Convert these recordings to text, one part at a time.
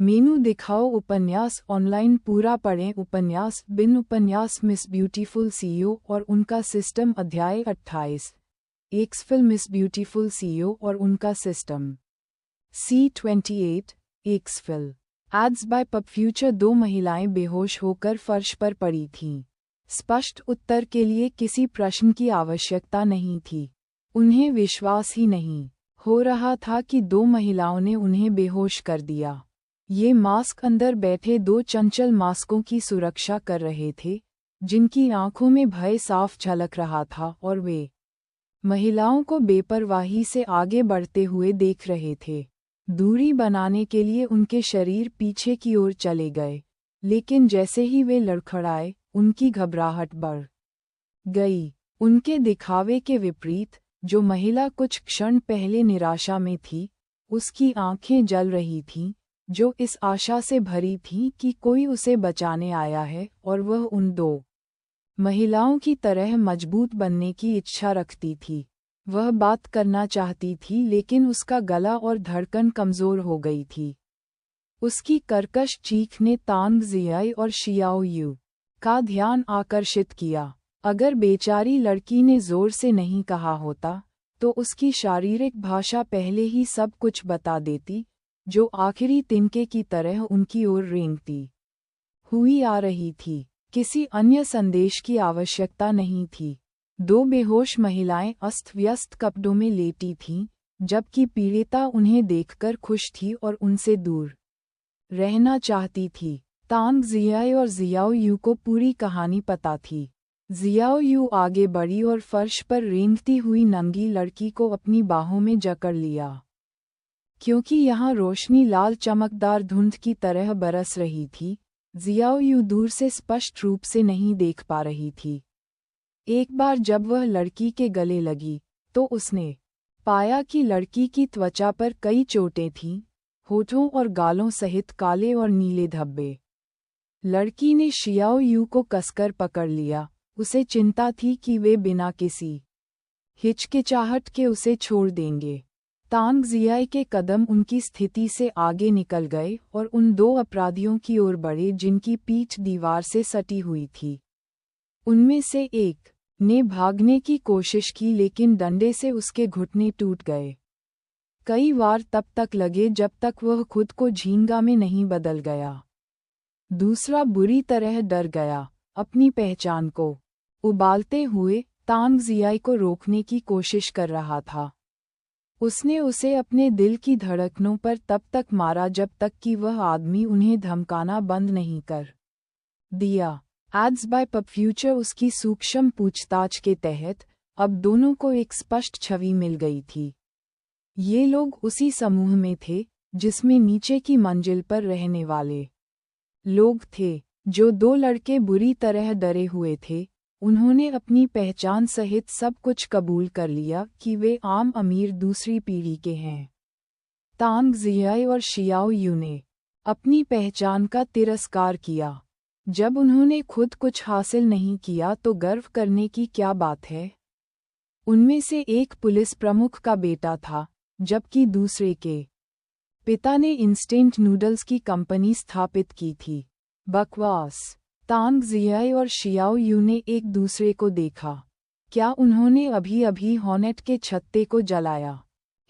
मेनू दिखाओ उपन्यास ऑनलाइन पूरा पढ़ें उपन्यास बिन उपन्यास मिस ब्यूटीफुल सीईओ और उनका सिस्टम अध्याय 28 एक्सफिल मिस ब्यूटीफुल सीईओ और उनका system C28 exfil aids by pub future. दो महिलाएं बेहोश होकर फर्श पर पड़ी थीं। स्पष्ट उत्तर के लिए किसी प्रश्न की आवश्यकता नहीं थी। उन्हें विश्वास ही नहीं हो रहा था कि दो महिलाओं ने उन्हें बेहोश कर दिया। ये मास्क अंदर बैठे दो चंचल मास्कों की सुरक्षा कर रहे थे, जिनकी आंखों में भय साफ झलक रहा था और वे महिलाओं को बेपरवाही से आगे बढ़ते हुए देख रहे थे। दूरी बनाने के लिए उनके शरीर पीछे की ओर चले गए, लेकिन जैसे ही वे लड़खड़ाए, उनकी घबराहट बढ़ गई। उनके दिखावे के विपरीत, जो महिला कुछ क्षण पहले निराशा में थी, उसकी आंखें जल रही थीं, जो इस आशा से भरी थीं कि कोई उसे बचाने आया है और वह उन दो महिलाओं की तरह मजबूत बनने की इच्छा रखती थी। वह बात करना चाहती थी, लेकिन उसका गला और धड़कन कमज़ोर हो गई थी। उसकी कर्कश चीख ने तांग जियाई और शियाओ यू का ध्यान आकर्षित किया। अगर बेचारी लड़की ने जोर से नहीं कहा होता, तो उसकी शारीरिक भाषा पहले ही सब कुछ बता देती, जो आखिरी तिनके की तरह उनकी ओर रेंगती हुई आ रही थी। किसी अन्य संदेश की आवश्यकता नहीं थी। दो बेहोश महिलाएं अस्त-व्यस्त कपड़ों में लेटी थीं, जबकि पीड़िता उन्हें देखकर खुश थी और उनसे दूर रहना चाहती थी। तांग जियाई और जियाओ यू को पूरी कहानी पता थी। जियाओ यू आगे बढ़ी और फर्श पर रेंगती हुई नंगी लड़की को अपनी बाहों में जकड़ लिया। क्योंकि यहाँ रोशनी लाल चमकदार धुंध की तरह बरस रही थी, जियाओ यू दूर से स्पष्ट रूप से नहीं देख पा रही थी। एक बार जब वह लड़की के गले लगी, तो उसने पाया कि लड़की की त्वचा पर कई चोटें थीं, होठों और गालों सहित काले और नीले धब्बे। लड़की ने शियाओ यू को कसकर पकड़ लिया। उसे चिंता थी कि वे बिना किसी हिचकिचाहट के उसे छोड़ देंगे। तांग जियाई के कदम उनकी स्थिति से आगे निकल गए और उन दो अपराधियों की ओर बढ़े जिनकी पीठ दीवार से सटी हुई थी। उनमें से एक ने भागने की कोशिश की, लेकिन डंडे से उसके घुटने टूट गए। कई बार तब तक लगे जब तक वह खुद को झींगा में नहीं बदल गया। दूसरा बुरी तरह डर गया। अपनी पहचान को उबालते हुए तांग जियाई को रोकने की कोशिश कर रहा था। उसने उसे अपने दिल की धड़कनों पर तब तक मारा जब तक कि वह आदमी उन्हें धमकाना बंद नहीं कर दिया। एड्स बाय पब फ्यूचर उसकी सूक्ष्म पूछताछ के तहत अब दोनों को एक स्पष्ट छवि मिल गई थी। ये लोग उसी समूह में थे जिसमें नीचे की मंजिल पर रहने वाले लोग थे। जो दो लड़के बुरी तरह डरे हुए थे, उन्होंने अपनी पहचान सहित सब कुछ कबूल कर लिया कि वे आम अमीर दूसरी पीढ़ी के हैं। तांग जियाई और शियाओ यू ने अपनी पहचान का तिरस्कार किया। जब उन्होंने खुद कुछ हासिल नहीं किया तो गर्व करने की क्या बात है। उनमें से एक पुलिस प्रमुख का बेटा था, जबकि दूसरे के पिता ने इंस्टेंट नूडल्स की कंपनी स्थापित की थी। बकवास। तांग जियाई और शियाओ यू ने एक दूसरे को देखा। क्या उन्होंने अभी-अभी हॉर्नेट के छत्ते को जलाया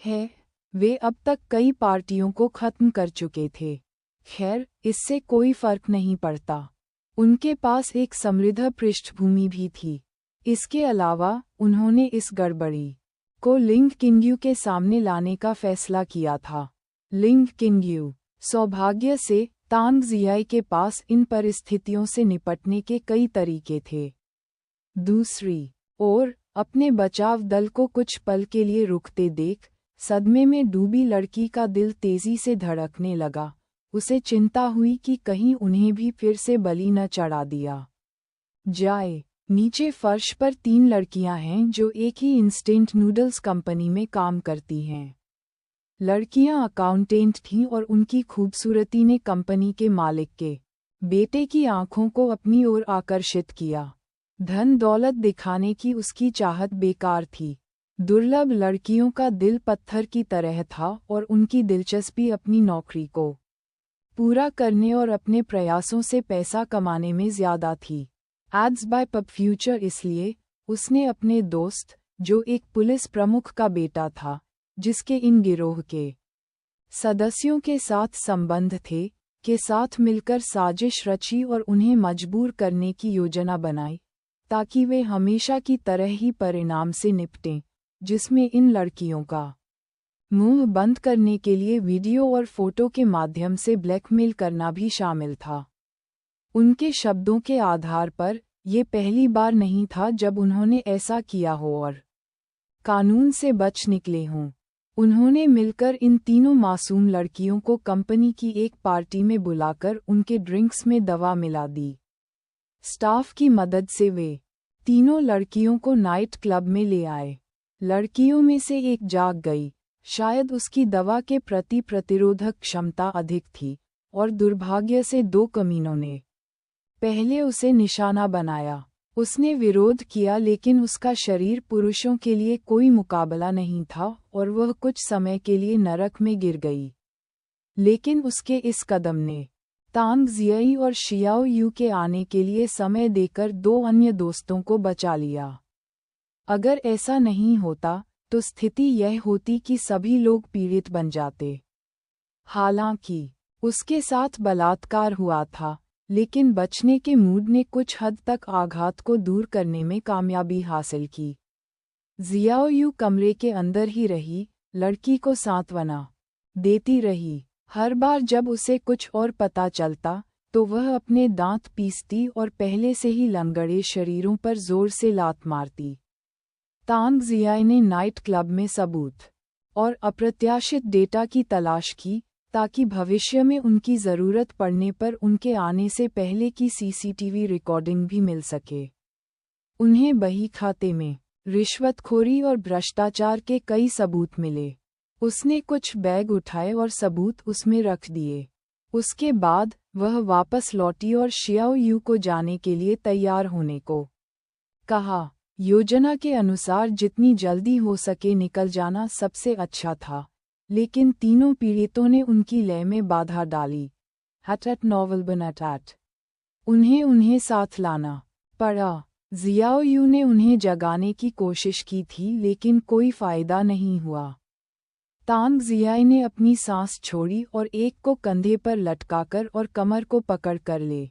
है? वे अब तक कई पार्टियों को खत्म कर चुके थे। खैर, इससे कोई फर्क नहीं पड़ता। उनके पास एक समृद्ध पृष्ठभूमि भी थी। इसके अलावा, उन्होंने इस गड़बड़ी को लिंग किंग्यू के सामने लाने का फैसला किया था। लिंग किंग्यू। सौभाग्य से, तांग जियाई के पास इन परिस्थितियों से निपटने के कई तरीके थे। दूसरी ओर, अपने बचाव दल को कुछ पल के लिए रुकते देख, सदमे में डूबी लड़की का दिल तेजी से धड़कने लगा। उसे चिंता हुई कि कहीं उन्हें भी फिर से बलि न चढ़ा दिया जाए। नीचे फर्श पर 3 लड़कियां हैं जो एक ही इंस्टेंट नूडल्स कंपनी में काम करती हैं। लड़कियां अकाउंटेंट थीं और उनकी खूबसूरती ने कंपनी के मालिक के बेटे की आंखों को अपनी ओर आकर्षित किया। धन दौलत दिखाने की उसकी चाहत बेकार थी। दुर्लभ लड़कियों का दिल पत्थर की तरह था और उनकी दिलचस्पी अपनी नौकरी को पूरा करने और अपने प्रयासों से पैसा कमाने में ज़्यादा थी। एड्स बाय पब फ्यूचर इसलिए उसने अपने दोस्त, जो एक पुलिस प्रमुख का बेटा था, जिसके इन गिरोह के सदस्यों के साथ संबंध थे, के साथ मिलकर साजिश रची और उन्हें मजबूर करने की योजना बनाई, ताकि वे हमेशा की तरह ही परिणाम से निपटें, जिसमें इन लड़कियों का मुंह बंद करने के लिए वीडियो और फोटो के माध्यम से ब्लैकमेल करना भी शामिल था। उनके शब्दों के आधार पर ये पहली बार नहीं था जब उन्होंने ऐसा किया हो और कानून से बच निकले हों। उन्होंने मिलकर इन तीनों मासूम लड़कियों को कंपनी की एक पार्टी में बुलाकर उनके ड्रिंक्स में दवा मिला दी। स्टाफ की मदद से वे तीनों लड़कियों को नाइट क्लब में ले आए। लड़कियों में से एक जाग गई, शायद उसकी दवा के प्रति प्रतिरोधक क्षमता अधिक थी, और दुर्भाग्य से दो कमीनों ने पहले उसे निशाना बनाया। उसने विरोध किया, लेकिन उसका शरीर पुरुषों के लिए कोई मुकाबला नहीं था और वह कुछ समय के लिए नरक में गिर गई। लेकिन उसके इस कदम ने तांग जियाई और शियाओ यू के आने के लिए समय देकर दो अन्य दोस्तों को बचा लिया। अगर ऐसा नहीं होता तो स्थिति यह होती कि सभी लोग पीड़ित बन जाते। हालांकि उसके साथ बलात्कार हुआ था, लेकिन बचने के मूड ने कुछ हद तक आघात को दूर करने में कामयाबी हासिल की। जियाओ यू कमरे के अंदर ही रही, लड़की को सांत्वना देती रही। हर बार जब उसे कुछ और पता चलता तो वह अपने दांत पीसती और पहले से ही लंगड़े शरीरों पर जोर से लात मारती। तांग जियाई ने नाइट क्लब में सबूत और अप्रत्याशित डेटा की तलाश की, ताकि भविष्य में उनकी ज़रूरत पड़ने पर उनके आने से पहले की सीसीटीवी रिकॉर्डिंग भी मिल सके। उन्हें बही खाते में रिश्वतखोरी और भ्रष्टाचार के कई सबूत मिले। उसने कुछ बैग उठाए और सबूत उसमें रख दिए। उसके बाद वह वापस लौटी और शियाओ यू को जाने के लिए तैयार होने को कहा। योजना के अनुसार जितनी जल्दी हो सके निकल जाना सबसे अच्छा था, लेकिन तीनों पीड़ितों ने उनकी लय में बाधा डाली। हटट नॉवल बनटैट उन्हें साथ लाना पड़ा। जियाओ यू ने उन्हें जगाने की कोशिश की थी, लेकिन कोई फायदा नहीं हुआ। तांग जियाई ने अपनी सांस छोड़ी और एक को कंधे पर लटकाकर और कमर को पकड़ कर ले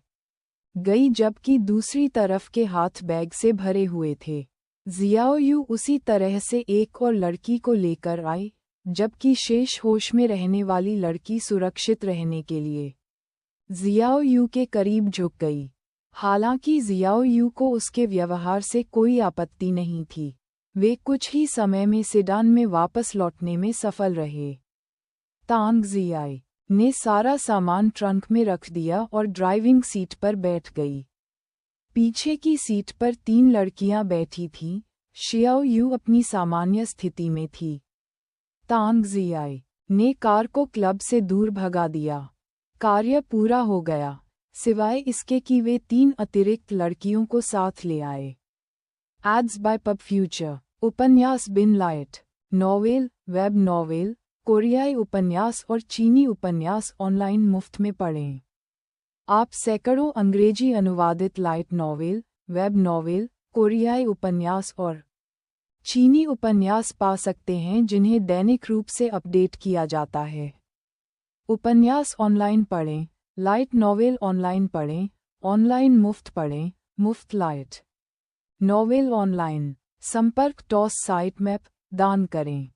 गई, जबकि दूसरी तरफ के हाथ बैग से भरे हुए थे। जियाओ यू उसी तरह से एक और लड़की को लेकर आई, जबकि शेष होश में रहने वाली लड़की सुरक्षित रहने के लिए जियाओ यू के करीब झुक गई। हालांकि जियाओ यू को उसके व्यवहार से कोई आपत्ति नहीं थी। वे कुछ ही समय में सेडान में वापस लौटने में सफल रहे। तांग जियाई ने सारा सामान ट्रंक में रख दिया और ड्राइविंग सीट पर बैठ गई। पीछे की सीट पर तीन लड़कियां बैठी थीं। शियाओ यू अपनी सामान्य स्थिति में थी। तांग जियाई ने कार को क्लब से दूर भगा दिया। कार्य पूरा हो गया, सिवाय इसके कि वे तीन अतिरिक्त लड़कियों को साथ ले आए। एड्स बाय पब फ्यूचर उपन्यास बिन लाइट नॉवेल, वेब नॉवेल, कोरियाई उपन्यास और चीनी उपन्यास ऑनलाइन मुफ्त में पढ़ें। आप सैकड़ों अंग्रेजी अनुवादित लाइट नॉवेल, वेब नॉवेल, कोरियाई उपन्यास और चीनी उपन्यास पा सकते हैं, जिन्हें दैनिक रूप से अपडेट किया जाता है। उपन्यास ऑनलाइन पढ़ें, लाइट नॉवेल ऑनलाइन पढ़ें, ऑनलाइन मुफ्त पढ़ें, मुफ्त लाइट नॉवेल ऑनलाइन। संपर्क टॉस साइट मैप दान करें।